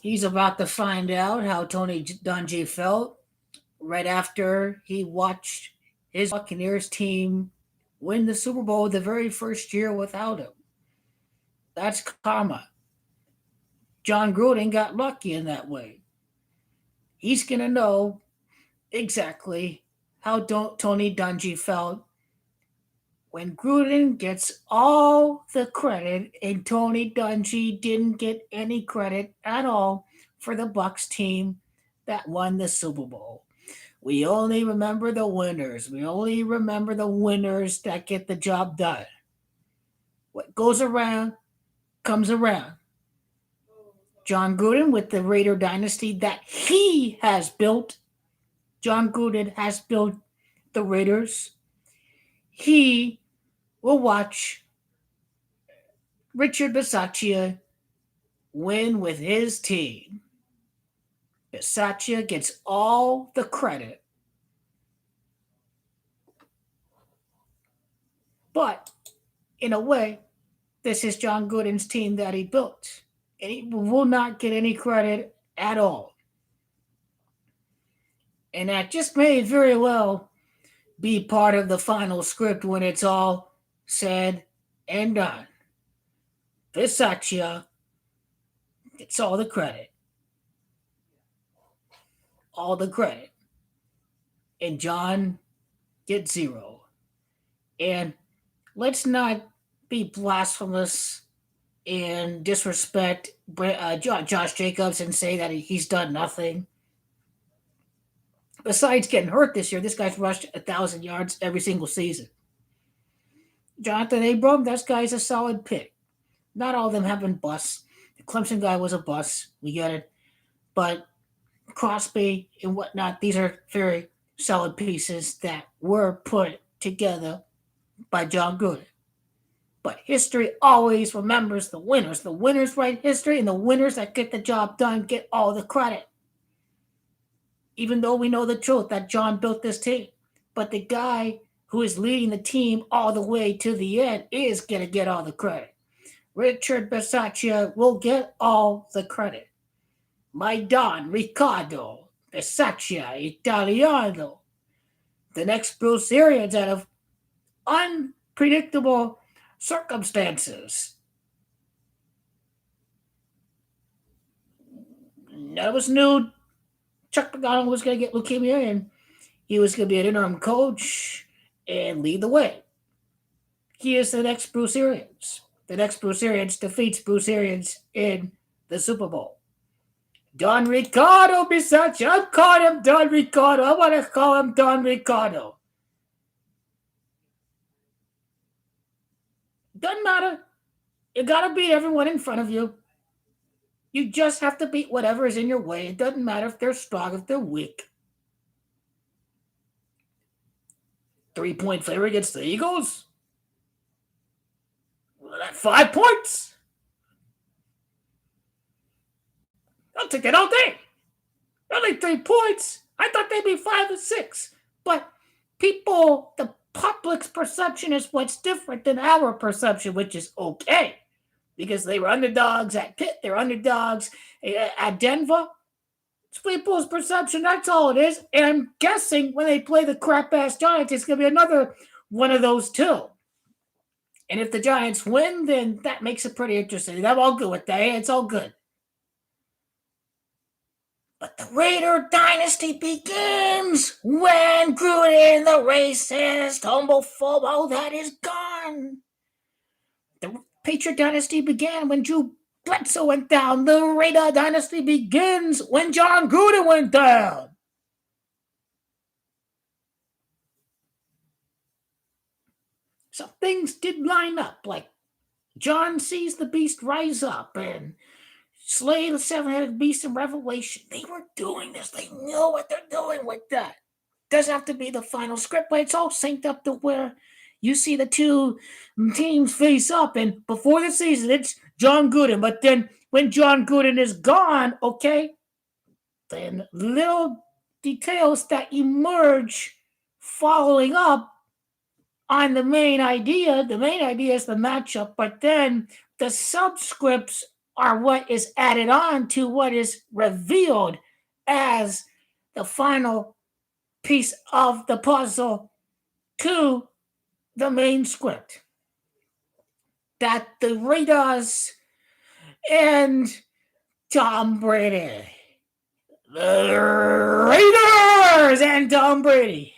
He's about to find out how Tony Dungy felt right after he watched his Buccaneers team win the Super Bowl the very first year without him. That's karma. John Gruden got lucky in that way. He's going to know exactly how Tony Dungy felt when Gruden gets all the credit and Tony Dungy didn't get any credit at all for the Bucs team that won the Super Bowl. We only remember the winners. We only remember the winners that get the job done. What goes around comes around. John Gruden with the Raider dynasty that he has built. John Gruden has built the Raiders. He will watch Richard Bisaccia win with his team. Bisaccia gets all the credit. But in a way, this is John Gruden's team that he built. And he will not get any credit at all. And that just may very well be part of the final script when it's all said and done. Bisaccia gets all the credit. All the credit. And John gets zero. And let's not be blasphemous and disrespect Josh Jacobs and say that he's done nothing. Besides getting hurt this year, this guy's rushed 1,000 yards every single season. Jonathan Abram, that guy's a solid pick. Not all of them have been busts. The Clemson guy was a bust. We get it. But Crosby and whatnot, these are very solid pieces that were put together by John Gruden. But history always remembers the winners. The winners write history, and the winners that get the job done get all the credit. Even though we know the truth that John built this team. But the guy who is leading the team all the way to the end is going to get all the credit. Richard Bisaccia will get all the credit. My Don Riccardo Bisaccia Italiano. The next Bruce Arians out of unpredictable circumstances. That was new. Chuck McDonald was going to get leukemia, and he was going to be an interim coach and lead the way. He is the next Bruce Arians. The next Bruce Arians defeats Bruce Arians in the Super Bowl. Don Riccardo Bisaccia. I'm calling him Don Riccardo. I want to call him Don Riccardo. Doesn't matter. You got to beat everyone in front of you. You just have to beat whatever is in your way. It doesn't matter if they're strong, if they're weak. 3-point favorite against the Eagles? Well, that's 5 points. I'll take it all day. Only 3 points. I thought they'd be 5 and 6. But people, the public's perception is what's different than our perception, which is okay. Because they were underdogs at Pitt, they're underdogs at Denver. It's people's perception, that's all it is. And I'm guessing when they play the crap-ass Giants, it's going to be another one of those too. And if the Giants win, then that makes it pretty interesting. I'm all good with that. It's all good. But the Raider dynasty begins when Gruden, the racist, homophobe, that is gone. The Patriot dynasty began when Drew Bledsoe went down. The Raider dynasty begins when John Gruden went down. Some things did line up, like John sees the beast rise up and slay the seven-headed beast in Revelation. They were doing this. They know what they're doing with that. Doesn't have to be the final script, but it's all synced up to where you see the two teams face up. And before the season, it's John Gruden. But then when John Gruden is gone, okay, then little details that emerge following up on the main idea. The main idea is the matchup, but then the subscripts are what is added on to what is revealed as the final piece of the puzzle to the main script. That the Raiders and Tom Brady, the Raiders and Tom Brady,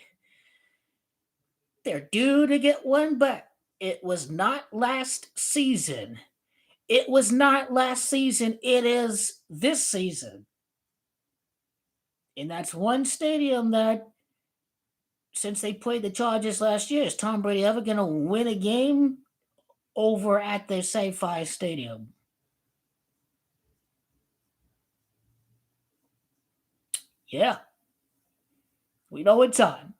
they're due to get one back. It was not last season. It was not last season. It is this season. And that's one stadium that, since they played the Chargers last year, is Tom Brady ever going to win a game over at the SoFi Stadium? Yeah. We know it's on.